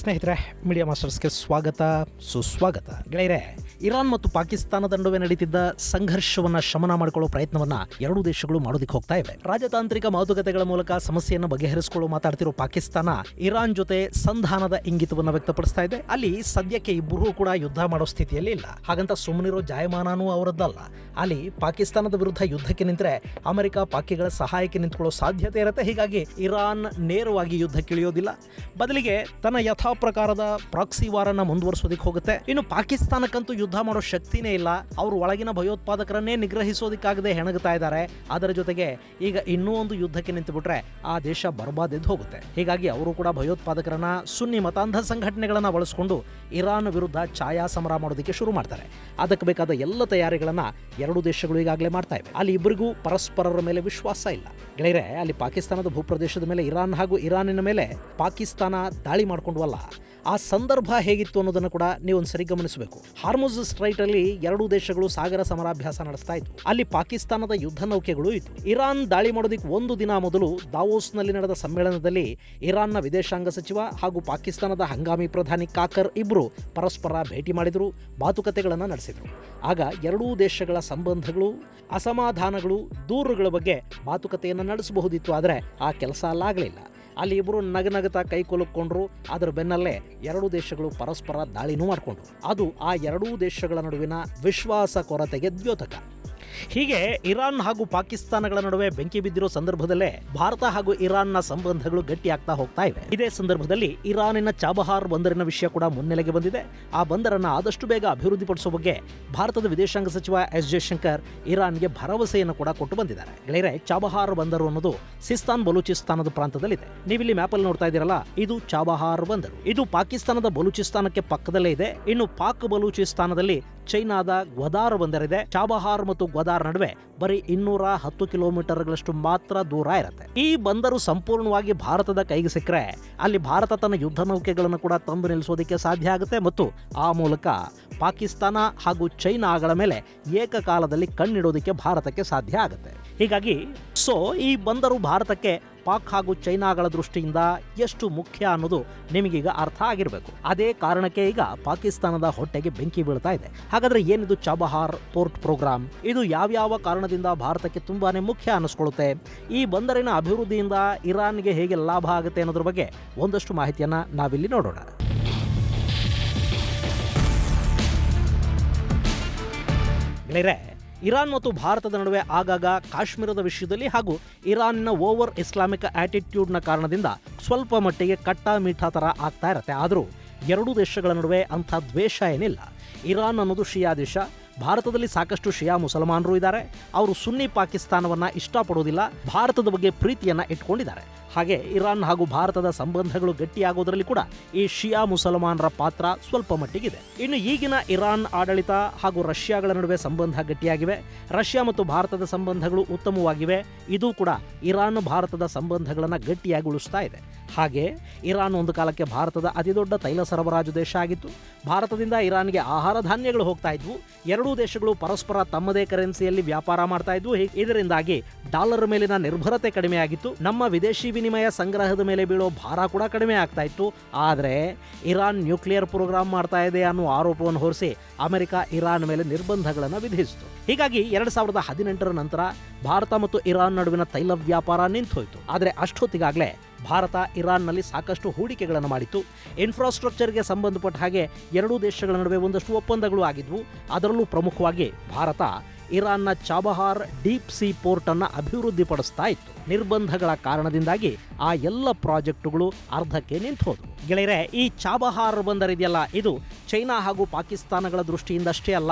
ಸ್ನೇಹಿತರೆ, ಮೀಡಿಯಾ ಮಾಸ್ಟರ್ಸ್ಗೆ ಸ್ವಾಗತ ಸುಸ್ವಾಗತ. ಗೆಳೆಯರೆ, ಇರಾನ್ ಮತ್ತು ಪಾಕಿಸ್ತಾನದ ನಡುವೆ ನಡೀತಿದ್ದ ಸಂಘರ್ಷವನ್ನ ಶಮನ ಮಾಡಿಕೊಳ್ಳೋ ಪ್ರಯತ್ನವನ್ನ ಎರಡೂ ದೇಶಗಳು ಮಾಡೋದಕ್ಕೆ ಹೋಗ್ತಾ ಇವೆ. ರಾಜತಾಂತ್ರಿಕ ಮಾತುಕತೆಗಳ ಮೂಲಕ ಸಮಸ್ಯೆಯನ್ನು ಬಗೆಹರಿಸಿಕೊಳ್ಳೋ ಮಾತಾಡ್ತಿರೋ ಪಾಕಿಸ್ತಾನ ಇರಾನ್ ಜೊತೆ ಸಂಧಾನದ ಇಂಗಿತವನ್ನ ವ್ಯಕ್ತಪಡಿಸ್ತಾ ಇದೆ. ಅಲ್ಲಿ ಸದ್ಯಕ್ಕೆ ಇಬ್ಬರೂ ಕೂಡ ಯುದ್ಧ ಮಾಡೋ ಸ್ಥಿತಿಯಲ್ಲಿ ಇಲ್ಲ. ಹಾಗಂತ ಸುಮ್ಮನಿರೋ ಜಾಯಮಾನನೂ ಅವರದ್ದಲ್ಲ. ಅಲ್ಲಿ ಪಾಕಿಸ್ತಾನದ ವಿರುದ್ಧ ಯುದ್ಧಕ್ಕೆ ನಿಂತರೆ ಅಮೆರಿಕ ಪಾಕಿಗಳ ಸಹಾಯಕ್ಕೆ ನಿಂತ್ಕೊಳ್ಳೋ ಸಾಧ್ಯತೆ ಇರುತ್ತೆ. ಹೀಗಾಗಿ ಇರಾನ್ ನೇರವಾಗಿ ಯುದ್ಧಕ್ಕಿಳಿಯೋದಿಲ್ಲ, ಬದಲಿಗೆ ತನ್ನ ಯಥಾ ಪ್ರಕಾರದ ಪ್ರಾಕ್ಸಿ ವಾರನ್ನ ಮುಂದುವರಿಸೋದಕ್ಕೆ ಹೋಗುತ್ತೆ. ಇನ್ನು ಪಾಕಿಸ್ತಾನಕ್ಕಂತೂ ಯುದ್ಧ ಮಾಡೋ ಶಕ್ತಿನೇ ಇಲ್ಲ. ಅವರು ಒಳಗಿನ ಭಯೋತ್ಪಾದಕರನ್ನೇ ನಿಗ್ರಹಿಸೋದಕ್ಕಾಗದೆ ಹೆಣಗುತ್ತಾ ಇದ್ದಾರೆ. ಅದರ ಜೊತೆಗೆ ಈಗ ಇನ್ನೂ ಒಂದು ಯುದ್ಧಕ್ಕೆ ನಿಂತು ಬಿಟ್ರೆ ಆ ದೇಶ ಬರ್ಬಾದೆದ್ದು ಹೋಗುತ್ತೆ. ಹೀಗಾಗಿ ಅವರು ಕೂಡ ಭಯೋತ್ಪಾದಕರನ್ನ ಸುನ್ನಿ ಮತಾಂಧ ಸಂಘಟನೆಗಳನ್ನ ಬಳಸಿಕೊಂಡು ಇರಾನ್ ವಿರುದ್ಧ ಛಾಯಾ ಸಮರ ಮಾಡೋದಕ್ಕೆ ಶುರು ಮಾಡ್ತಾರೆ. ಅದಕ್ಕೆ ಬೇಕಾದ ಎಲ್ಲ ತಯಾರಿಗಳನ್ನ ಎರಡೂ ದೇಶಗಳು ಈಗಾಗಲೇ ಮಾಡ್ತಾ ಇವೆ. ಅಲ್ಲಿ ಇಬ್ಬರಿಗೂ ಪರಸ್ಪರರ ಮೇಲೆ ವಿಶ್ವಾಸ ಇಲ್ಲ. ಗೆಳೆಯರೆ, ಅಲ್ಲಿ ಪಾಕಿಸ್ತಾನದ ಭೂಪ್ರದೇಶದ ಮೇಲೆ ಇರಾನ್ ಹಾಗೂ ಇರಾನಿನ ಮೇಲೆ ಪಾಕಿಸ್ತಾನ ದಾಳಿ ಮಾಡ್ಕೊಂಡ್ವಲ್ಲ, ಆ ಸಂದರ್ಭ ಹೇಗಿತ್ತು ಅನ್ನೋದನ್ನು ಕೂಡ ನೀವು ಒಂದ್ಸರಿ ಗಮನಿಸಬೇಕು. ಹಾರ್ಮುಜ್ ಸ್ಟ್ರೈಟ್ ಅಲ್ಲಿ ಎರಡೂ ದೇಶಗಳು ಸಾಗರ ಸಮರಾಭ್ಯಾಸ ನಡೆಸ್ತಾ ಇತ್ತು. ಅಲ್ಲಿ ಪಾಕಿಸ್ತಾನದ ಯುದ್ಧ ನೌಕೆಗಳು ಇತ್ತು. ಇರಾನ್ ದಾಳಿ ಮಾಡೋದಕ್ಕೆ ಒಂದು ದಿನ ಮೊದಲು ದಾವೋಸ್ನಲ್ಲಿ ನಡೆದ ಸಮ್ಮೇಳನದಲ್ಲಿ ಇರಾನ್ನ ವಿದೇಶಾಂಗ ಸಚಿವ ಹಾಗೂ ಪಾಕಿಸ್ತಾನದ ಹಂಗಾಮಿ ಪ್ರಧಾನಿ ಕಾಕರ್ ಇಬ್ಬರು ಪರಸ್ಪರ ಭೇಟಿ ಮಾಡಿದರು, ಮಾತುಕತೆಗಳನ್ನು ನಡೆಸಿದರು. ಆಗ ಎರಡೂ ದೇಶಗಳ ಸಂಬಂಧಗಳು, ಅಸಮಾಧಾನಗಳು, ದೂರುಗಳ ಬಗ್ಗೆ ಮಾತುಕತೆಯನ್ನು ನಡೆಸಬಹುದಿತ್ತು. ಆದರೆ ಆ ಕೆಲಸ ಅಲ್ಲಾಗಲಿಲ್ಲ. ಅಲ್ಲಿ ಇಬ್ಬರು ನಗನಗತಾ ಕೈ ಕೊಲುಕೊಂಡ್ರು. ಅದರ ಬೆನ್ನಲ್ಲೇ ಎರಡೂ ದೇಶಗಳು ಪರಸ್ಪರ ದಾಳಿನೂ ಮಾಡಿಕೊಂಡ್ರು. ಅದು ಆ ಎರಡೂ ದೇಶಗಳ ನಡುವಿನ ವಿಶ್ವಾಸ ಕೊರತೆಗೆ ದ್ಯೋತಕ. ಹೀಗೆ ಇರಾನ್ ಹಾಗೂ ಪಾಕಿಸ್ತಾನಗಳ ನಡುವೆ ಬೆಂಕಿ ಬಿದ್ದಿರೋ ಸಂದರ್ಭದಲ್ಲೇ ಭಾರತ ಹಾಗೂ ಇರಾನ್ನ ಸಂಬಂಧಗಳು ಗಟ್ಟಿಯಾಗ್ತಾ ಹೋಗ್ತಾ ಇವೆ. ಇದೇ ಸಂದರ್ಭದಲ್ಲಿ ಇರಾನಿನ ಚಾಬಹಾರ್ ಬಂದರಿನ ವಿಷಯ ಕೂಡ ಮುನ್ನೆಲೆಗೆ ಬಂದಿದೆ. ಆ ಬಂದರನ್ನ ಆದಷ್ಟು ಬೇಗ ಅಭಿವೃದ್ಧಿಪಡಿಸುವ ಬಗ್ಗೆ ಭಾರತದ ವಿದೇಶಾಂಗ ಸಚಿವ ಎಸ್ ಜಯಶಂಕರ್ ಇರಾನ್ಗೆ ಭರವಸೆಯನ್ನು ಕೂಡ ಕೊಟ್ಟು ಬಂದಿದ್ದಾರೆ. ಗೆಳೆಯರೆ, ಚಾಬಹಾರ್ ಬಂದರು ಅನ್ನೋದು ಸಿಸ್ತಾನ್ ಬಲೂಚಿಸ್ತಾನದ ಪ್ರಾಂತದಲ್ಲಿದೆ. ನೀವಿಲ್ಲಿ ಮ್ಯಾಪಲ್ಲಿ ನೋಡ್ತಾ ಇದ್ದೀರಲ್ಲ, ಇದು ಚಾಬಹಾರ್ ಬಂದರು. ಇದು ಪಾಕಿಸ್ತಾನದ ಬಲೂಚಿಸ್ತಾನಕ್ಕೆ ಪಕ್ಕದಲ್ಲೇ ಇದೆ. ಇನ್ನು ಪಾಕ್ ಬಲೂಚಿಸ್ತಾನದಲ್ಲಿ ಚೈನಾದ ಗ್ವದಾರ್ ಬಂದರಿದೆ. ಚಾಬಹಾರ್ ಮತ್ತು ಗ್ವದಾರ್ ನಡುವೆ ಬರೀ 210 ಕಿಲೋಮೀಟರ್ಗಳಷ್ಟು ಮಾತ್ರ ದೂರ ಇರುತ್ತೆ. ಈ ಬಂದರು ಸಂಪೂರ್ಣವಾಗಿ ಭಾರತದ ಕೈಗೆ ಸಿಕ್ಕರೆ ಅಲ್ಲಿ ಭಾರತ ತನ್ನ ಯುದ್ಧ ನೌಕೆಗಳನ್ನು ಕೂಡ ತಂದು ನಿಲ್ಲಿಸೋದಕ್ಕೆ ಸಾಧ್ಯ ಆಗುತ್ತೆ ಮತ್ತು ಆ ಮೂಲಕ ಪಾಕಿಸ್ತಾನ ಹಾಗೂ ಚೈನಾಗಳ ಮೇಲೆ ಏಕಕಾಲದಲ್ಲಿ ಕಣ್ಣಿಡೋದಕ್ಕೆ ಭಾರತಕ್ಕೆ ಸಾಧ್ಯ ಆಗುತ್ತೆ. ಹೀಗಾಗಿ ಈ ಬಂದರು ಭಾರತಕ್ಕೆ ಪಾಕ್ ಹಾಗೂ ಚೈನಾಗಳ ದೃಷ್ಟಿಯಿಂದ ಎಷ್ಟು ಮುಖ್ಯ ಅನ್ನೋದು ನಿಮಗೀಗ ಅರ್ಥ ಆಗಿರಬೇಕು. ಅದೇ ಕಾರಣಕ್ಕೆ ಈಗ ಪಾಕಿಸ್ತಾನದ ಹೊಟ್ಟೆಗೆ ಬೆಂಕಿ ಬೀಳ್ತಾ ಇದೆ. ಹಾಗಾದ್ರೆ ಏನಿದು ಚಾಬಹಾರ್ ಪೋರ್ಟ್ ಪ್ರೋಗ್ರಾಮ್? ಇದು ಯಾವ್ಯಾವ ಕಾರಣದಿಂದ ಭಾರತಕ್ಕೆ ತುಂಬಾನೇ ಮುಖ್ಯ ಅನ್ನಿಸ್ಕೊಳ್ಳುತ್ತೆ? ಈ ಬಂದರಿನ ಅಭಿವೃದ್ಧಿಯಿಂದ ಇರಾನ್ಗೆ ಹೇಗೆ ಲಾಭ ಆಗುತ್ತೆ ಅನ್ನೋದ್ರ ಬಗ್ಗೆ ಒಂದಷ್ಟು ಮಾಹಿತಿಯನ್ನ ನಾವಿಲ್ಲಿ ನೋಡೋಣ. ಗೆಳೆಯರೆ, ಇರಾನ್ ಮತ್ತು ಭಾರತದ ನಡುವೆ ಆಗಾಗ ಕಾಶ್ಮೀರದ ವಿಷಯದಲ್ಲಿ ಹಾಗೂ ಇರಾನಿನ ಓವರ್ ಇಸ್ಲಾಮಿಕ್ ಆಟಿಟ್ಯೂಡ್ನ ಕಾರಣದಿಂದ ಸ್ವಲ್ಪ ಮಟ್ಟಿಗೆ ಕಟ್ಟ ಮೀಠಾ ಥರ ಆಗ್ತಾ ಇರತ್ತೆ. ಆದರೂ ಎರಡೂ ದೇಶಗಳ ನಡುವೆ ಅಂಥ ದ್ವೇಷ ಏನಿಲ್ಲ. ಇರಾನ್ ಅನ್ನೋದು ಶಿಯಾ ದೇಶ. ಭಾರತದಲ್ಲಿ ಸಾಕಷ್ಟು ಶಿಯಾ ಮುಸಲ್ಮಾನರು ಇದ್ದಾರೆ. ಅವರು ಸುನ್ನಿ ಪಾಕಿಸ್ತಾನವನ್ನು ಇಷ್ಟಪಡೋದಿಲ್ಲ, ಭಾರತದ ಬಗ್ಗೆ ಪ್ರೀತಿಯನ್ನು ಇಟ್ಕೊಂಡಿದ್ದಾರೆ. ಹಾಗೆ ಇರಾನ್ ಹಾಗೂ ಭಾರತದ ಸಂಬಂಧಗಳು ಗಟ್ಟಿಯಾಗೋದ್ರಲ್ಲಿ ಕೂಡ ಈ ಶಿಯಾ ಮುಸಲ್ಮಾನರ ಪಾತ್ರ ಸ್ವಲ್ಪ ಮಟ್ಟಿಗಿದೆ. ಇನ್ನು ಈಗಿನ ಇರಾನ್ ಆಡಳಿತ ಹಾಗೂ ರಷ್ಯಾಗಳ ನಡುವೆ ಸಂಬಂಧ ಗಟ್ಟಿಯಾಗಿವೆ. ರಷ್ಯಾ ಮತ್ತು ಭಾರತದ ಸಂಬಂಧಗಳು ಉತ್ತಮವಾಗಿವೆ. ಇದು ಕೂಡ ಇರಾನ್ ಭಾರತದ ಸಂಬಂಧಗಳನ್ನು ಗಟ್ಟಿಯಾಗಿ ಉಳಿಸ್ತಾ ಇದೆ. ಹಾಗೆ ಇರಾನ್ ಒಂದು ಕಾಲಕ್ಕೆ ಭಾರತದ ಅತಿದೊಡ್ಡ ತೈಲ ಸರಬರಾಜು ದೇಶ ಆಗಿತ್ತು. ಭಾರತದಿಂದ ಇರಾನ್ಗೆ ಆಹಾರ ಧಾನ್ಯಗಳು ಹೋಗ್ತಾ ಇದ್ವು. ಎರಡೂ ದೇಶಗಳು ಪರಸ್ಪರ ತಮ್ಮದೇ ಕರೆನ್ಸಿಯಲ್ಲಿ ವ್ಯಾಪಾರ ಮಾಡ್ತಾ ಇದ್ವು. ಇದರಿಂದಾಗಿ ಡಾಲರ್ ಮೇಲಿನ ನಿರ್ಭರತೆ ಕಡಿಮೆಯಾಗಿತ್ತು. ನಮ್ಮ ವಿದೇಶಿ ವಿನಿಮಯ ಸಂಗ್ರಹದ ಮೇಲೆ ಬೀಳೋ ಭಾರ ಕೂಡ ಕಡಿಮೆ ಆಗ್ತಾ ಇತ್ತು. ಆದರೆ ಇರಾನ್ ನ್ಯೂಕ್ಲಿಯರ್ ಪ್ರೋಗ್ರಾಮ್ ಮಾಡ್ತಾ ಇದೆ ಅನ್ನೋ ಆರೋಪವನ್ನು ಹೊರಿಸಿ ಅಮೆರಿಕ ಇರಾನ್ ಮೇಲೆ ನಿರ್ಬಂಧಗಳನ್ನು ವಿಧಿಸಿತು. ಹೀಗಾಗಿ 2018 ನಂತರ ಭಾರತ ಮತ್ತು ಇರಾನ್ ನಡುವಿನ ತೈಲ ವ್ಯಾಪಾರ ನಿಂತೋಯ್ತು. ಆದರೆ ಅಷ್ಟೊತ್ತಿಗಾಗಲೇ ಭಾರತ ಇರಾನ್ನಲ್ಲಿ ಸಾಕಷ್ಟು ಹೂಡಿಕೆಗಳನ್ನು ಮಾಡಿತ್ತು. ಇನ್ಫ್ರಾಸ್ಟ್ರಕ್ಚರ್ಗೆ ಸಂಬಂಧಪಟ್ಟ ಹಾಗೆ ಎರಡೂ ದೇಶಗಳ ನಡುವೆ ಒಂದಷ್ಟು ಒಪ್ಪಂದಗಳು ಆಗಿದ್ವು. ಅದರಲ್ಲೂ ಪ್ರಮುಖವಾಗಿ ಭಾರತ ಇರಾನ್ನ ಚಾಬಹಾರ್ ಡೀಪ್ ಸಿ ಪೋರ್ಟ್ ಅನ್ನು ಅಭಿವೃದ್ಧಿಪಡಿಸ್ತಾ ಇತ್ತು. ನಿರ್ಬಂಧಗಳ ಕಾರಣದಿಂದಾಗಿ ಆ ಎಲ್ಲ ಪ್ರಾಜೆಕ್ಟುಗಳು ಅರ್ಧಕ್ಕೆ ನಿಂತೋದು. ಗೆಳೆಯರೆ, ಈ ಚಾಬಹಾರ್ ಬಂದರಿದೆಯಲ್ಲ, ಇದು ಚೈನಾ ಹಾಗೂ ಪಾಕಿಸ್ತಾನಗಳ ದೃಷ್ಟಿಯಿಂದಷ್ಟೇ ಅಲ್ಲ,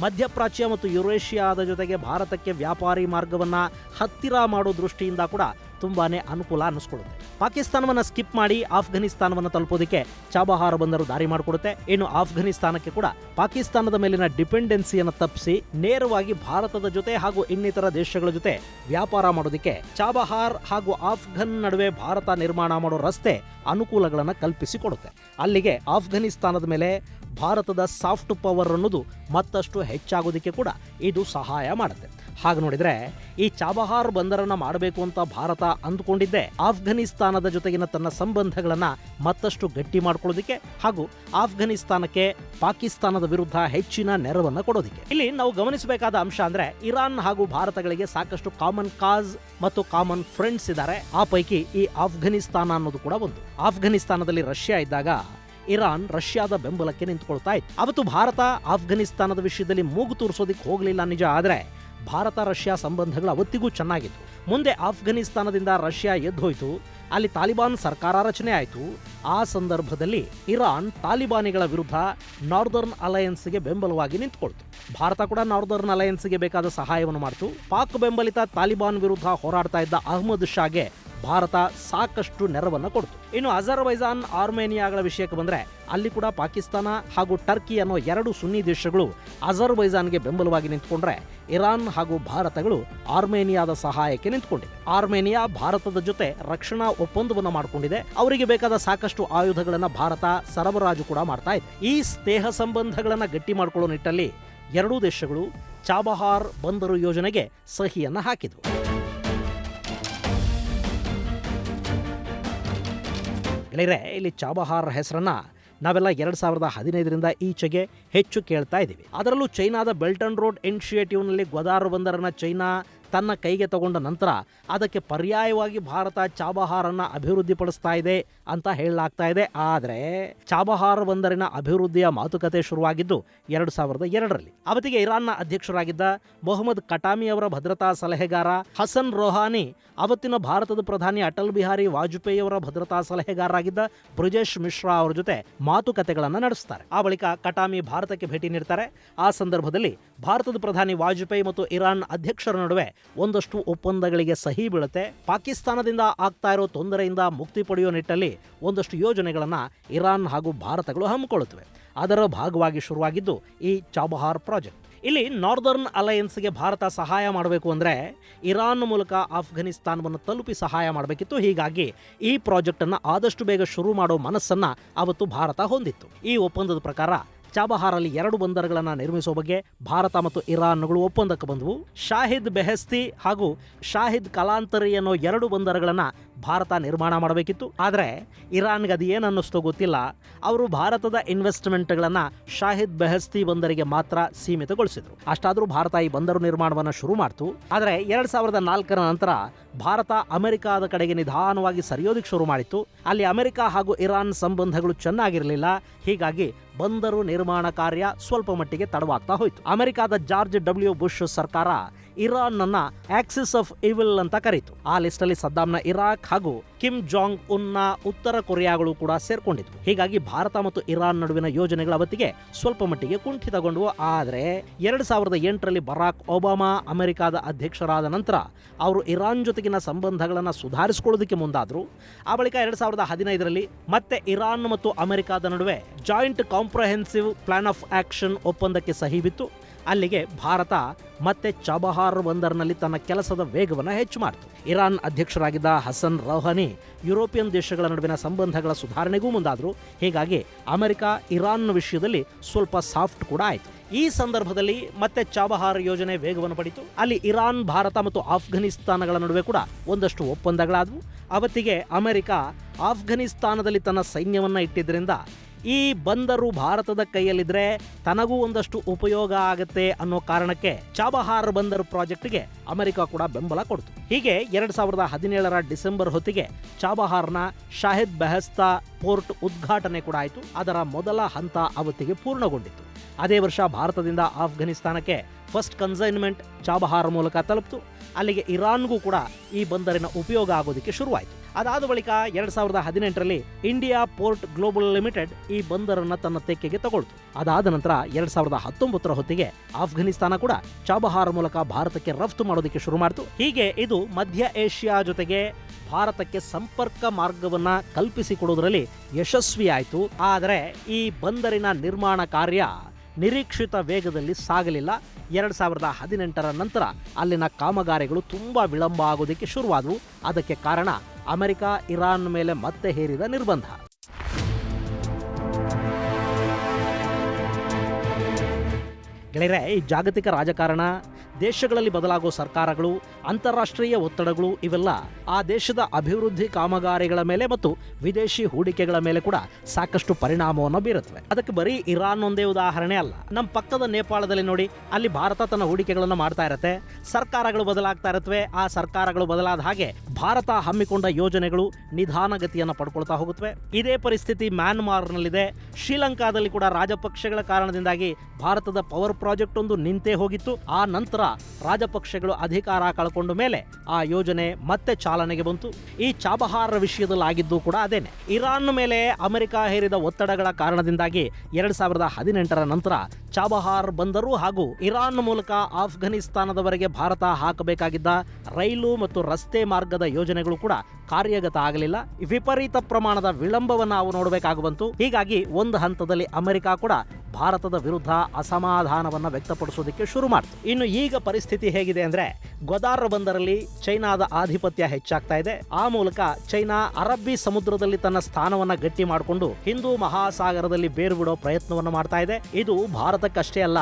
ಮಧ್ಯಪ್ರಾಚ್ಯ ಮತ್ತು ಯುರೇಷಿಯಾದ ಜೊತೆಗೆ ಭಾರತಕ್ಕೆ ವ್ಯಾಪಾರಿ ಮಾರ್ಗವನ್ನು ಹತ್ತಿರ ಮಾಡೋ ದೃಷ್ಟಿಯಿಂದ ಕೂಡ ತುಂಬಾನೇ ಅನುಕೂಲ ಅನ್ನಿಸ್ಕೊಳ್ಳುತ್ತೆ. ಪಾಕಿಸ್ತಾನವನ್ನು ಸ್ಕಿಪ್ ಮಾಡಿ ಆಫ್ಘನಿಸ್ತಾನವನ್ನು ತಲುಪೋದಕ್ಕೆ ಚಾಬಹಾರ್ ಬಂದರು ದಾರಿ ಮಾಡಿಕೊಡುತ್ತೆ. ಇನ್ನು ಆಫ್ಘನಿಸ್ತಾನಕ್ಕೆ ಕೂಡ ಪಾಕಿಸ್ತಾನದ ಮೇಲಿನ ಡಿಪೆಂಡೆನ್ಸಿಯನ್ನು ತಪ್ಪಿಸಿ ನೇರವಾಗಿ ಭಾರತದ ಜೊತೆ ಹಾಗೂ ಇನ್ನಿತರ ದೇಶಗಳ ಜೊತೆ ವ್ಯಾಪಾರ ಮಾಡೋದಕ್ಕೆ ಚಾಬಹಾರ್ ಹಾಗೂ ಆಫ್ಘನ್ ನಡುವೆ ಭಾರತ ನಿರ್ಮಾಣ ಮಾಡೋ ರಸ್ತೆ ಅನುಕೂಲಗಳನ್ನು ಕಲ್ಪಿಸಿಕೊಡುತ್ತೆ. ಅಲ್ಲಿಗೆ ಆಫ್ಘನಿಸ್ತಾನದ ಮೇಲೆ ಭಾರತದ ಸಾಫ್ಟ್ ಪವರ್ ಅನ್ನೋದು ಮತ್ತಷ್ಟು ಹೆಚ್ಚಾಗೋದಕ್ಕೆ ಕೂಡ ಇದು ಸಹಾಯ ಮಾಡುತ್ತೆ. ಹಾಗೆ ನೋಡಿದರೆ ಈ ಚಾಬಹಾರ್ ಬಂದರನ್ನು ಮಾಡಬೇಕು ಅಂತ ಭಾರತ ಅಂದುಕೊಂಡಿದ್ದೆ ಆಫ್ಘನಿಸ್ತಾನದ ಜೊತೆಗಿನ ತನ್ನ ಸಂಬಂಧಗಳನ್ನು ಮತ್ತಷ್ಟು ಗಟ್ಟಿ ಮಾಡ್ಕೊಳ್ಳೋದಕ್ಕೆ ಹಾಗೂ ಆಫ್ಘನಿಸ್ತಾನಕ್ಕೆ ಪಾಕಿಸ್ತಾನದ ವಿರುದ್ಧ ಹೆಚ್ಚಿನ ನೆರವನ್ನು ಕೊಡೋದಕ್ಕೆ. ಇಲ್ಲಿ ನಾವು ಗಮನಿಸಬೇಕಾದ ಅಂಶ ಅಂದ್ರೆ ಇರಾನ್ ಹಾಗೂ ಭಾರತಗಳಿಗೆ ಸಾಕಷ್ಟು ಕಾಮನ್ ಕಾಸ್ ಮತ್ತು ಕಾಮನ್ ಫ್ರೆಂಡ್ಸ್ ಇದ್ದಾರೆ. ಆ ಪೈಕಿ ಈ ಆಫ್ಘನಿಸ್ತಾನ ಅನ್ನೋದು ಕೂಡ ಒಂದು. ಆಫ್ಘನಿಸ್ತಾನದಲ್ಲಿ ರಷ್ಯಾ ಇದ್ದಾಗ ಇರಾನ್ ರಷ್ಯಾದ ಬೆಂಬಲಕ್ಕೆ ನಿಂತುಕೊಳ್ತಾ ಇತ್ತು. ಅವತ್ತು ಭಾರತ ಆಫ್ಘನಿಸ್ತಾನದ ವಿಷಯದಲ್ಲಿ ಮೂಗು ತೂರಿಸೋದಕ್ಕೆ ಹೋಗಲಿಲ್ಲ ನಿಜ, ಆದರೆ ಭಾರತ ರಷ್ಯಾ ಸಂಬಂಧಗಳು ಅವತ್ತಿಗೂ ಚೆನ್ನಾಗಿತ್ತು. ಮುಂದೆ ಆಫ್ಘನಿಸ್ತಾನದಿಂದ ರಷ್ಯಾ ಎದ್ದು ಹೋಯಿತು, ಅಲ್ಲಿ ತಾಲಿಬಾನ್ ಸರ್ಕಾರ ರಚನೆ ಆಯಿತು. ಆ ಸಂದರ್ಭದಲ್ಲಿ ಇರಾನ್ ತಾಲಿಬಾನಿಗಳ ವಿರುದ್ಧ ನಾರ್ದರ್ನ್ ಅಲಯನ್ಸ್ಗೆ ಬೆಂಬಲವಾಗಿ ನಿಂತುಕೊಳ್ತು. ಭಾರತ ಕೂಡ ನಾರ್ದರ್ನ್ ಅಲಯನ್ಸ್ಗೆ ಬೇಕಾದ ಸಹಾಯವನ್ನು ಮಾಡಿತು. ಪಾಕ್ ಬೆಂಬಲಿತ ತಾಲಿಬಾನ್ ವಿರುದ್ಧ ಹೋರಾಡ್ತಾ ಇದ್ದ ಅಹ್ಮದ್ ಶಾಗೆ ಭಾರತ ಸಾಕಷ್ಟು ನೆರವನ್ನು ಕೊಡ್ತು. ಇನ್ನು ಅಜರ್ಬೈಜಾನ್, ಆರ್ಮೇನಿಯಾಗಳ ವಿಷಯಕ್ಕೆ ಬಂದರೆ ಅಲ್ಲಿ ಕೂಡ ಪಾಕಿಸ್ತಾನ ಹಾಗೂ ಟರ್ಕಿ ಅನ್ನೋ ಎರಡು ಸುನ್ನಿ ದೇಶಗಳು ಅಜರ್ಬೈಜಾನ್ಗೆ ಬೆಂಬಲವಾಗಿ ನಿಂತುಕೊಂಡ್ರೆ ಇರಾನ್ ಹಾಗೂ ಭಾರತಗಳು ಆರ್ಮೇನಿಯಾದ ಸಹಾಯಕ್ಕೆ ನಿಂತುಕೊಂಡಿದೆ. ಆರ್ಮೇನಿಯಾ ಭಾರತದ ಜೊತೆ ರಕ್ಷಣಾ ಒಪ್ಪಂದವನ್ನು ಮಾಡಿಕೊಂಡಿದೆ. ಅವರಿಗೆ ಬೇಕಾದ ಸಾಕಷ್ಟು ಆಯುಧಗಳನ್ನು ಭಾರತ ಸರಬರಾಜು ಕೂಡ ಮಾಡ್ತಾ ಇದೆ. ಈ ಸ್ನೇಹ ಸಂಬಂಧಗಳನ್ನು ಗಟ್ಟಿ ಮಾಡಿಕೊಳ್ಳೋ ನಿಟ್ಟಲ್ಲಿ ಎರಡೂ ದೇಶಗಳು ಚಾಬಹಾರ್ ಬಂದರು ಯೋಜನೆಗೆ ಸಹಿಯನ್ನು ಹಾಕಿದವು. ಗೆಳೆಯರೆ, ಇಲ್ಲಿ ಚಾಬಹಾರ್ ಹೆಸರನ್ನ ನಾವೆಲ್ಲ 2015ರಿಂದ ಈಚೆಗೆ ಹೆಚ್ಚು ಕೇಳ್ತಾ ಇದ್ದೀವಿ. ಅದರಲ್ಲೂ ಚೈನಾದ ಬೆಲ್ಟ್ ಅಂಡ್ ರೋಡ್ ಇನಿಷಿಯೇಟಿವ್ನಲ್ಲಿ ಗ್ವಾದಾರ್ ಬಂದರನ್ನ ಚೈನಾ ತನ್ನ ಕೈಗೆ ತಗೊಂಡ ನಂತರ ಅದಕ್ಕೆ ಪರ್ಯಾಯವಾಗಿ ಭಾರತ ಚಾಬಹಾರನ್ನು ಅಭಿವೃದ್ಧಿಪಡಿಸ್ತಾ ಇದೆ ಅಂತ ಹೇಳಲಾಗ್ತಾ ಇದೆ. ಆದರೆ ಚಾಬಹಾರ್ ಬಂದರಿನ ಅಭಿವೃದ್ಧಿಯ ಮಾತುಕತೆ ಶುರುವಾಗಿದ್ದು 2002ರಲ್ಲಿ. ಅವತ್ತಿಗೆ ಇರಾನ್ನ ಅಧ್ಯಕ್ಷರಾಗಿದ್ದ ಮೊಹಮ್ಮದ್ ಕಟಾಮಿ ಅವರ ಭದ್ರತಾ ಸಲಹೆಗಾರ ಹಸನ್ ರೋಹಾನಿ ಅವತ್ತಿನ ಭಾರತದ ಪ್ರಧಾನಿ ಅಟಲ್ ಬಿಹಾರಿ ವಾಜಪೇಯಿ ಅವರ ಭದ್ರತಾ ಸಲಹೆಗಾರರಾಗಿದ್ದ ಬ್ರಿಜೇಶ್ ಮಿಶ್ರಾ ಅವರ ಜೊತೆ ಮಾತುಕತೆಗಳನ್ನು ನಡೆಸ್ತಾರೆ. ಆ ಬಳಿಕ ಕಟಾಮಿ ಭಾರತಕ್ಕೆ ಭೇಟಿ ನೀಡ್ತಾರೆ. ಆ ಸಂದರ್ಭದಲ್ಲಿ ಭಾರತದ ಪ್ರಧಾನಿ ವಾಜಪೇಯಿ ಮತ್ತು ಇರಾನ್ ಅಧ್ಯಕ್ಷರ ನಡುವೆ ಒಂದಷ್ಟು ಒಪ್ಪಂದಗಳಿಗೆ ಸಹಿ ಬೀಳುತ್ತೆ. ಪಾಕಿಸ್ತಾನದಿಂದ ಆಗ್ತಾ ಇರೋ ತೊಂದರೆಯಿಂದ ಮುಕ್ತಿ ಪಡೆಯುವ ನಿಟ್ಟಲ್ಲಿ ಒಂದಷ್ಟು ಯೋಜನೆಗಳನ್ನು ಇರಾನ್ ಹಾಗೂ ಭಾರತಗಳು ಹಮ್ಮಿಕೊಳ್ಳುತ್ತವೆ. ಅದರ ಭಾಗವಾಗಿ ಶುರುವಾಗಿದ್ದು ಈ ಚಾಬಹಾರ್ ಪ್ರಾಜೆಕ್ಟ್. ಇಲ್ಲಿ ನಾರ್ದರ್ನ್ ಅಲಯನ್ಸ್ಗೆ ಭಾರತ ಸಹಾಯ ಮಾಡಬೇಕು ಅಂದರೆ ಇರಾನ್ ಮೂಲಕ ಆಫ್ಘನಿಸ್ತಾನವನ್ನು ತಲುಪಿ ಸಹಾಯ ಮಾಡಬೇಕಿತ್ತು. ಹೀಗಾಗಿ ಈ ಪ್ರಾಜೆಕ್ಟನ್ನು ಆದಷ್ಟು ಬೇಗ ಶುರು ಮಾಡೋ ಮನಸ್ಸನ್ನು ಅವತ್ತು ಭಾರತ ಹೊಂದಿತ್ತು. ಈ ಒಪ್ಪಂದದ ಪ್ರಕಾರ ಚಾಬಹಾರಲ್ಲಿ 2 ಬಂದರುಗಳನ್ನು ನಿರ್ಮಿಸುವ ಬಗ್ಗೆ ಭಾರತ ಮತ್ತು ಇರಾನ್ಗಳು ಒಪ್ಪಂದಕ್ಕೆ ಬಂದವು. ಶಾಹಿದ್ ಬೆಹಸ್ತಿ ಹಾಗೂ ಶಾಹಿದ್ ಕಲಾಂತರಿ ಅನ್ನೋ 2 ಬಂದರುಗಳನ್ನು ಭಾರತ ನಿರ್ಮಾಣ ಮಾಡಬೇಕಿತ್ತು. ಆದರೆ ಇರಾನ್ಗೆ ಅದು ಏನು ಅನ್ನಿಸ್ತೋ ಗೊತ್ತಿಲ್ಲ, ಅವರು ಭಾರತದ ಇನ್ವೆಸ್ಟ್ಮೆಂಟ್ಗಳನ್ನು ಶಾಹಿದ್ ಬೆಹಸ್ತಿ ಬಂದರಿಗೆ ಮಾತ್ರ ಸೀಮಿತಗೊಳಿಸಿದರು. ಅಷ್ಟಾದರೂ ಭಾರತ ಈ ಬಂದರು ನಿರ್ಮಾಣವನ್ನು ಶುರು ಮಾಡ್ತು. ಆದರೆ 2004ರ ನಂತರ ಭಾರತ ಅಮೆರಿಕಾದ ಕಡೆಗೆ ನಿಧಾನವಾಗಿ ಸರಿಯೋದಕ್ಕೆ ಶುರು ಮಾಡಿತ್ತು. ಅಲ್ಲಿ ಅಮೆರಿಕ ಹಾಗೂ ಇರಾನ್ ಸಂಬಂಧಗಳು ಚೆನ್ನಾಗಿರಲಿಲ್ಲ. ಹೀಗಾಗಿ ಬಂದರು ನಿರ್ಮಾಣ ಕಾರ್ಯ ಸ್ವಲ್ಪ ಮಟ್ಟಿಗೆ ತಡವಾಗ್ತಾ ಹೋಯಿತು. ಅಮೆರಿಕಾದ ಜಾರ್ಜ್ ಡಬ್ಲ್ಯೂ ಬುಷ್ ಸರ್ಕಾರ ಇರಾನ್ ಅನ್ನ ಆಕ್ಸಿಸ್ ಆಫ್ ಇವಿಲ್ ಅಂತ ಕರೀತು. ಆ ಲಿಸ್ಟ್ ಅಲ್ಲಿ ಸದ್ದಾಂನ ಇರಾಕ್ ಹಾಗೂ ಕಿಮ್ ಜಾಂಗ್ ಉನ್ನ ಉತ್ತರ ಕೊರಿಯಾಗಳು ಕೂಡ ಸೇರ್ಕೊಂಡಿದ್ವು. ಹೀಗಾಗಿ ಭಾರತ ಮತ್ತು ಇರಾನ್ ನಡುವಿನ ಯೋಜನೆಗಳು ಅವತ್ತಿಗೆ ಸ್ವಲ್ಪ ಮಟ್ಟಿಗೆ ಕುಂಠಿತಗೊಂಡವು. ಆದರೆ 2008ರಲ್ಲಿ ಬರಾಕ್ ಒಬಾಮಾ ಅಮೆರಿಕಾದ ಅಧ್ಯಕ್ಷರಾದ ನಂತರ ಅವರು ಇರಾನ್ ಜೊತೆಗಿನ ಸಂಬಂಧಗಳನ್ನು ಸುಧಾರಿಸಿಕೊಳ್ಳೋದಕ್ಕೆ ಮುಂದಾದರು. ಆ ಬಳಿಕ 2015ರಲ್ಲಿ ಮತ್ತೆ ಇರಾನ್ ಮತ್ತು ಅಮೆರಿಕಾದ ನಡುವೆ joint comprehensive plan of action ಒಪ್ಪಂದಕ್ಕೆ ಸಹಿ ಬಿತ್ತು. ಅಲ್ಲಿಗೆ ಭಾರತ ಮತ್ತೆ ಚಾಬಹಾರ್ ಬಂದರ್ನಲ್ಲಿ ತನ್ನ ಕೆಲಸದ ವೇಗವನ್ನು ಹೆಚ್ಚು ಮಾಡಿತು. ಇರಾನ್ ಅಧ್ಯಕ್ಷರಾಗಿದ್ದ ಹಸನ್ ರೌಹಾನಿ ಯುರೋಪಿಯನ್ ದೇಶಗಳ ನಡುವಿನ ಸಂಬಂಧಗಳ ಸುಧಾರಣೆಗೂ ಮುಂದಾದರು. ಹೀಗಾಗಿ ಅಮೆರಿಕ ಇರಾನ್ ವಿಷಯದಲ್ಲಿ ಸ್ವಲ್ಪ ಸಾಫ್ಟ್ ಕೂಡ ಆಯಿತು. ಈ ಸಂದರ್ಭದಲ್ಲಿ ಮತ್ತೆ ಚಾಬಹಾರ್ ಯೋಜನೆ ವೇಗವನ್ನು ಪಡೆಯಿತು. ಅಲ್ಲಿ ಇರಾನ್, ಭಾರತ ಮತ್ತು ಆಫ್ಘನಿಸ್ತಾನಗಳ ನಡುವೆ ಕೂಡ ಒಂದಷ್ಟು ಒಪ್ಪಂದಗಳಾದವು. ಅವತ್ತಿಗೆ ಅಮೆರಿಕ ಆಫ್ಘನಿಸ್ತಾನದಲ್ಲಿ ತನ್ನ ಸೈನ್ಯವನ್ನು ಇಟ್ಟಿದ್ದರಿಂದ ಈ ಬಂದರು ಭಾರತದ ಕೈಯಲ್ಲಿದ್ರೆ ತನಗೂ ಒಂದಷ್ಟು ಉಪಯೋಗ ಆಗತ್ತೆ ಅನ್ನೋ ಕಾರಣಕ್ಕೆ ಚಾಬಹಾರ್ ಬಂದರು ಪ್ರಾಜೆಕ್ಟ್ಗೆ ಅಮೆರಿಕ ಕೂಡ ಬೆಂಬಲ ಕೊಡ್ತು. ಹೀಗೆ 2017ರ ಡಿಸೆಂಬರ್ ಹೊತ್ತಿಗೆ ಚಾಬಹಾರ್ನ ಶಾಹಿದ್ ಬೆಹಸ್ತಾ ಪೋರ್ಟ್ ಉದ್ಘಾಟನೆ ಕೂಡ ಆಯಿತು. ಅದರ ಮೊದಲ ಹಂತ ಅವತ್ತಿಗೆ ಪೂರ್ಣಗೊಂಡಿತ್ತು. ಅದೇ ವರ್ಷ ಭಾರತದಿಂದ ಆಫ್ಘನಿಸ್ತಾನಕ್ಕೆ ಫಸ್ಟ್ ಕನ್ಸೈನ್ಮೆಂಟ್ ಚಾಬಹಾರ್ ಮೂಲಕ ತಲುಪಿತು. ಅಲ್ಲಿಗೆ ಇರಾನ್ಗೂ ಕೂಡ ಈ ಬಂದರಿನ ಉಪಯೋಗ ಆಗೋದಕ್ಕೆ ಶುರುವಾಯಿತು. ಅದಾದ ಬಳಿಕ 2018ರಲ್ಲಿ ಇಂಡಿಯಾ ಪೋರ್ಟ್ ಗ್ಲೋಬಲ್ ಲಿಮಿಟೆಡ್ ಈ ಬಂದರನ್ನು ತನ್ನ ತೆಕ್ಕೆಗೆ ತಗೊಳ್ತು. ಅದಾದ ನಂತರ 2019ರ ಹೊತ್ತಿಗೆ ಆಫ್ಘನಿಸ್ತಾನ ಕೂಡ ಚಾಬಹಾರ್ ಮೂಲಕ ಭಾರತಕ್ಕೆ ರಫ್ತು ಮಾಡೋದಕ್ಕೆ ಶುರು ಮಾಡಿತು. ಹೀಗೆ ಇದು ಮಧ್ಯ ಏಷ್ಯಾ ಜೊತೆಗೆ ಭಾರತಕ್ಕೆ ಸಂಪರ್ಕ ಮಾರ್ಗವನ್ನ ಕಲ್ಪಿಸಿಕೊಡುವುದರಲ್ಲಿ ಯಶಸ್ವಿಯಾಯಿತು. ಆದರೆ ಈ ಬಂದರಿನ ನಿರ್ಮಾಣ ಕಾರ್ಯ ನಿರೀಕ್ಷಿತ ವೇಗದಲ್ಲಿ ಸಾಗಲಿಲ್ಲ. 2018ರ ನಂತರ ಅಲ್ಲಿನ ಕಾಮಗಾರಿಗಳು ತುಂಬಾ ವಿಳಂಬ ಆಗೋದಕ್ಕೆ ಶುರುವಾದವು. ಅದಕ್ಕೆ ಕಾರಣ ಅಮೆರಿಕ ಇರಾನ್ ಮೇಲೆ ಮತ್ತೆ ಹೇರಿದ ನಿರ್ಬಂಧ. ಗೆಳೆಯರೆ, ಈ ಜಾಗತಿಕ ರಾಜಕಾರಣ, ದೇಶಗಳಲ್ಲಿ ಬದಲಾಗೋ ಸರ್ಕಾರಗಳು, ಅಂತಾರಾಷ್ಟ್ರೀಯ ಒತ್ತಡಗಳು ಇವೆಲ್ಲ ಆ ದೇಶದ ಅಭಿವೃದ್ಧಿ ಕಾಮಗಾರಿಗಳ ಮೇಲೆ ಮತ್ತು ವಿದೇಶಿ ಹೂಡಿಕೆಗಳ ಮೇಲೆ ಕೂಡ ಸಾಕಷ್ಟು ಪರಿಣಾಮವನ್ನು ಬೀರುತ್ತವೆ. ಅದಕ್ಕೆ ಬರೀ ಇರಾನ್ ಒಂದೇ ಉದಾಹರಣೆ ಅಲ್ಲ. ನಮ್ಮ ಪಕ್ಕದ ನೇಪಾಳದಲ್ಲಿ ನೋಡಿ, ಅಲ್ಲಿ ಭಾರತ ತನ್ನ ಹೂಡಿಕೆಗಳನ್ನು ಮಾಡ್ತಾ ಇರುತ್ತೆ, ಸರ್ಕಾರಗಳು ಬದಲಾಗ್ತಾ ಇರುತ್ತವೆ. ಆ ಸರ್ಕಾರಗಳು ಬದಲಾದ ಹಾಗೆ ಭಾರತ ಹಮ್ಮಿಕೊಂಡ ಯೋಜನೆಗಳು ನಿಧಾನಗತಿಯನ್ನು ಪಡ್ಕೊಳ್ತಾ ಹೋಗುತ್ತವೆ. ಇದೇ ಪರಿಸ್ಥಿತಿ ಮ್ಯಾನ್ಮಾರ್ನಲ್ಲಿದೆ. ಶ್ರೀಲಂಕಾದಲ್ಲಿ ಕೂಡ ರಾಜಪಕ್ಷಗಳ ಕಾರಣದಿಂದಾಗಿ ಭಾರತದ ಪವರ್ ಪ್ರಾಜೆಕ್ಟ್ ಒಂದು ನಿಂತೇ ಹೋಗಿತ್ತು. ಆ ನಂತರ ರಾಜಪಕ್ಷಗಳು ಅಧಿಕಾರ ಕಳ್ಕೊಂಡ ಮೇಲೆ ಆ ಯೋಜನೆ ಮತ್ತೆ ಚಾಲನೆಗೆ ಬಂತು. ಈ ಚಾಬಹಾರ್ ವಿಷಯದಲ್ಲಿ ಆಗಿದ್ದು ಕೂಡ ಅದೇನೆ. ಇರಾನ್ ಮೇಲೆ ಅಮೆರಿಕ ಹೇರಿದ ಒತ್ತಡಗಳ ಕಾರಣದಿಂದಾಗಿ 2018ರ ನಂತರ ಚಾಬಹಾರ್ ಬಂದರು ಹಾಗೂ ಇರಾನ್ ಮೂಲಕ ಆಫ್ಘನಿಸ್ತಾನದವರೆಗೆ ಭಾರತ ಹಾಕಬೇಕಾಗಿದ್ದ ರೈಲು ಮತ್ತು ರಸ್ತೆ ಮಾರ್ಗದ ಯೋಜನೆಗಳು ಕೂಡ ಕಾರ್ಯಗತ ಆಗಲಿಲ್ಲ. ವಿಪರೀತ ಪ್ರಮಾಣದ ವಿಳಂಬವನ್ನು ನಾವು ನೋಡಬೇಕಾಗಿ ಬಂತು. ಹೀಗಾಗಿ ಒಂದು ಹಂತದಲ್ಲಿ ಅಮೆರಿಕ ಕೂಡ ಭಾರತದ ವಿರುದ್ಧ ಅಸಮಾಧಾನವನ್ನು ವ್ಯಕ್ತಪಡಿಸೋದಕ್ಕೆ ಶುರು ಮಾಡಿತು. ಇನ್ನು ಈಗ ಪರಿಸ್ಥಿತಿ ಹೇಗಿದೆ ಅಂದ್ರೆ, ಗ್ವಾದಾರ್ ಬಂದರಲ್ಲಿ ಚೈನಾದ ಆಧಿಪತ್ಯ ಹೆಚ್ಚಾಗ್ತಾ ಇದೆ. ಆ ಮೂಲಕ ಚೈನಾ ಅರಬ್ಬಿ ಸಮುದ್ರದಲ್ಲಿ ತನ್ನ ಸ್ಥಾನವನ್ನ ಗಟ್ಟಿ ಮಾಡಿಕೊಂಡು ಹಿಂದೂ ಮಹಾಸಾಗರದಲ್ಲಿ ಬೇರು ಬಿಡೋ ಪ್ರಯತ್ನವನ್ನು ಮಾಡ್ತಾ ಇದೆ. ಇದು ಭಾರತಕ್ಕಷ್ಟೇ ಅಲ್ಲ,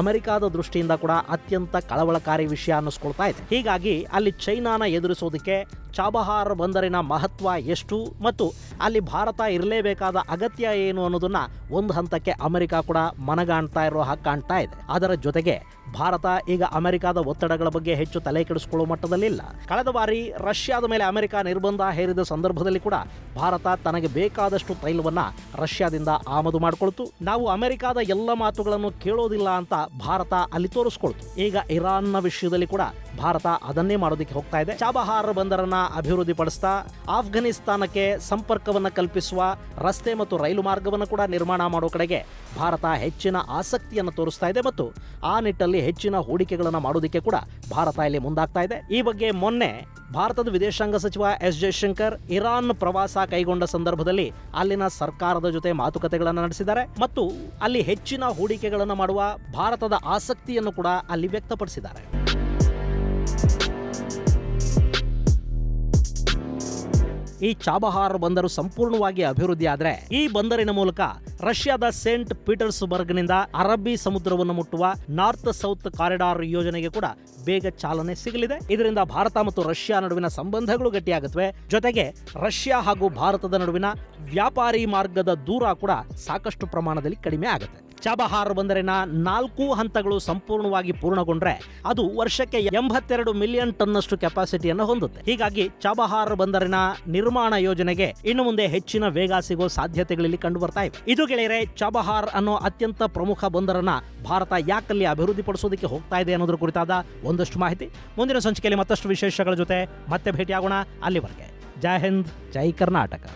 ಅಮೆರಿಕಾದ ದೃಷ್ಟಿಯಿಂದ ಕೂಡ ಅತ್ಯಂತ ಕಳವಳಕಾರಿ ವಿಷಯ ಅನ್ನಿಸ್ಕೊಳ್ತಾ ಇದೆ. ಹೀಗಾಗಿ ಅಲ್ಲಿ ಚೈನಾನ ಎದುರಿಸೋದಕ್ಕೆ ಚಾಬಹಾರ್ ಬಂದರಿನ ಮಹತ್ವ ಎಷ್ಟು ಮತ್ತು ಅಲ್ಲಿ ಭಾರತ ಇರಲೇಬೇಕಾದ ಅಗತ್ಯ ಏನು ಅನ್ನೋದನ್ನ ಒಂದು ಹಂತಕ್ಕೆ ಅಮೆರಿಕ ಕೂಡ ಮನಗಾಣ್ತಾ ಇರೋ ಹಾಗೆ ಕಾಣ್ತಾ ಇದೆ. ಅದರ ಜೊತೆಗೆ ಭಾರತ ಈಗ ಅಮೆರಿಕದ ಒತ್ತಡಗಳ ಬಗ್ಗೆ ಹೆಚ್ಚು ತಲೆ ಕೆಡಿಸಿಕೊಳ್ಳುವ ಮಟ್ಟದಲ್ಲಿಲ್ಲ. ಕಳೆದ ಬಾರಿ ರಷ್ಯಾದ ಮೇಲೆ ಅಮೆರಿಕ ನಿರ್ಬಂಧ ಹೇರಿದ ಸಂದರ್ಭದಲ್ಲಿ ಕೂಡ ಭಾರತ ತನಗೆ ಬೇಕಾದಷ್ಟು ತೈಲವನ್ನ ರಷ್ಯಾದಿಂದ ಆಮದು ಮಾಡಿಕೊಳ್ತು. ನಾವು ಅಮೆರಿಕದ ಎಲ್ಲ ಮಾತುಗಳನ್ನು ಕೇಳೋದಿಲ್ಲ ಅಂತ ಭಾರತ ಅಲ್ಲಿ ತೋರಿಸ್ಕೊಳ್ತು. ಈಗ ಇರಾನ್ನ ವಿಷಯದಲ್ಲಿ ಕೂಡ ಭಾರತ ಅದನ್ನೇ ಮಾಡೋದಕ್ಕೆ ಹೋಗ್ತಾ ಇದೆ. ಚಾಬಹಾರ್ ಬಂದರನ್ನ ಅಭಿವೃದ್ಧಿ ಪಡಿಸ್ತಾ ಆಫ್ಘನಿಸ್ತಾನಕ್ಕೆ ಸಂಪರ್ಕವನ್ನ ಕಲ್ಪಿಸುವ ರಸ್ತೆ ಮತ್ತು ರೈಲು ಮಾರ್ಗವನ್ನು ಕೂಡ ನಿರ್ಮಾಣ ಮಾಡೋ ಕಡೆಗೆ ಭಾರತ ಹೆಚ್ಚಿನ ಆಸಕ್ತಿಯನ್ನು ತೋರಿಸ್ತಾ ಇದೆ ಮತ್ತು ಆ ನಿಟ್ಟಲ್ಲಿ ಹೆಚ್ಚಿನ ಹೂಡಿಕೆಗಳನ್ನು ಮಾಡೋದಕ್ಕೆ ಕೂಡ ಭಾರತ ಇಲ್ಲಿ ಮುಂದಾಗ್ತಾ ಇದೆ. ಈ ಬಗ್ಗೆ ಮೊನ್ನೆ ಭಾರತದ ವಿದೇಶಾಂಗ ಸಚಿವ ಎಸ್ ಜಯಶಂಕರ್ ಇರಾನ್ ಪ್ರವಾಸ ಕೈಗೊಂಡ ಸಂದರ್ಭದಲ್ಲಿ ಅಲ್ಲಿನ ಸರ್ಕಾರದ ಜೊತೆ ಮಾತುಕತೆಗಳನ್ನು ನಡೆಸಿದ್ದಾರೆ ಮತ್ತು ಅಲ್ಲಿ ಹೆಚ್ಚಿನ ಹೂಡಿಕೆಗಳನ್ನು ಮಾಡುವ ಭಾರತದ ಆಸಕ್ತಿಯನ್ನು ಕೂಡ ಅಲ್ಲಿ ವ್ಯಕ್ತಪಡಿಸಿದ್ದಾರೆ. ಈ ಚಾಬಹಾರ್ ಬಂದರು ಸಂಪೂರ್ಣವಾಗಿ ಅಭಿವೃದ್ಧಿ ಆದರೆ ಈ ಬಂದರಿನ ಮೂಲಕ ರಷ್ಯಾದ ಸೇಂಟ್ ಪೀಟರ್ಸ್ಬರ್ಗ್ನಿಂದ ಅರಬ್ಬಿ ಸಮುದ್ರವನ್ನು ಮುಟ್ಟುವ ನಾರ್ತ್ ಸೌತ್ ಕಾರಿಡಾರ್ ಯೋಜನೆಗೆ ಕೂಡ ಬೇಗ ಚಾಲನೆ ಸಿಗಲಿದೆ. ಇದರಿಂದ ಭಾರತ ಮತ್ತು ರಷ್ಯಾ ನಡುವಿನ ಸಂಬಂಧಗಳು ಗಟ್ಟಿಯಾಗುತ್ತವೆ. ಜೊತೆಗೆ ರಷ್ಯಾ ಹಾಗೂ ಭಾರತದ ನಡುವಿನ ವ್ಯಾಪಾರಿ ಮಾರ್ಗದ ದೂರ ಕೂಡ ಸಾಕಷ್ಟು ಪ್ರಮಾಣದಲ್ಲಿ ಕಡಿಮೆ ಆಗುತ್ತೆ. ಚಾಬಹಾರ್ ಬಂದರಿನ 4 ಹಂತಗಳು ಸಂಪೂರ್ಣವಾಗಿ ಪೂರ್ಣಗೊಂಡ್ರೆ ಅದು ವರ್ಷಕ್ಕೆ 82 ಮಿಲಿಯನ್ ಟನ್ನಷ್ಟು ಕೆಪಾಸಿಟಿಯನ್ನು ಹೊಂದುತ್ತೆ. ಹೀಗಾಗಿ ಚಾಬಹಾರ್ ಬಂದರಿನ ನಿರ್ಮಾಣ ಯೋಜನೆಗೆ ಇನ್ನು ಮುಂದೆ ಹೆಚ್ಚಿನ ವೇಗ ಸಿಗೋ ಸಾಧ್ಯತೆಗಳಲ್ಲಿ ಕಂಡು ಬರ್ತಾ ಇವೆ. ಇದು ಗೆಳೆಯರೆ, ಚಾಬಹಾರ್ ಅನ್ನೋ ಅತ್ಯಂತ ಪ್ರಮುಖ ಬಂದರನ್ನ ಭಾರತ ಯಾಕಲ್ಲಿ ಅಭಿವೃದ್ಧಿ ಪಡಿಸೋದಕ್ಕೆ ಹೋಗ್ತಾ ಇದೆ ಅನ್ನೋದ್ರ ಕುರಿತಾದ ಒಂದಷ್ಟು ಮಾಹಿತಿ. ಮುಂದಿನ ಸಂಚಿಕೆಯಲ್ಲಿ ಮತ್ತಷ್ಟು ವಿಶೇಷಗಳ ಜೊತೆ ಮತ್ತೆ ಭೇಟಿಯಾಗೋಣ. ಅಲ್ಲಿವರೆಗೆ ಜೈ ಹಿಂದ್, ಜೈ ಕರ್ನಾಟಕ.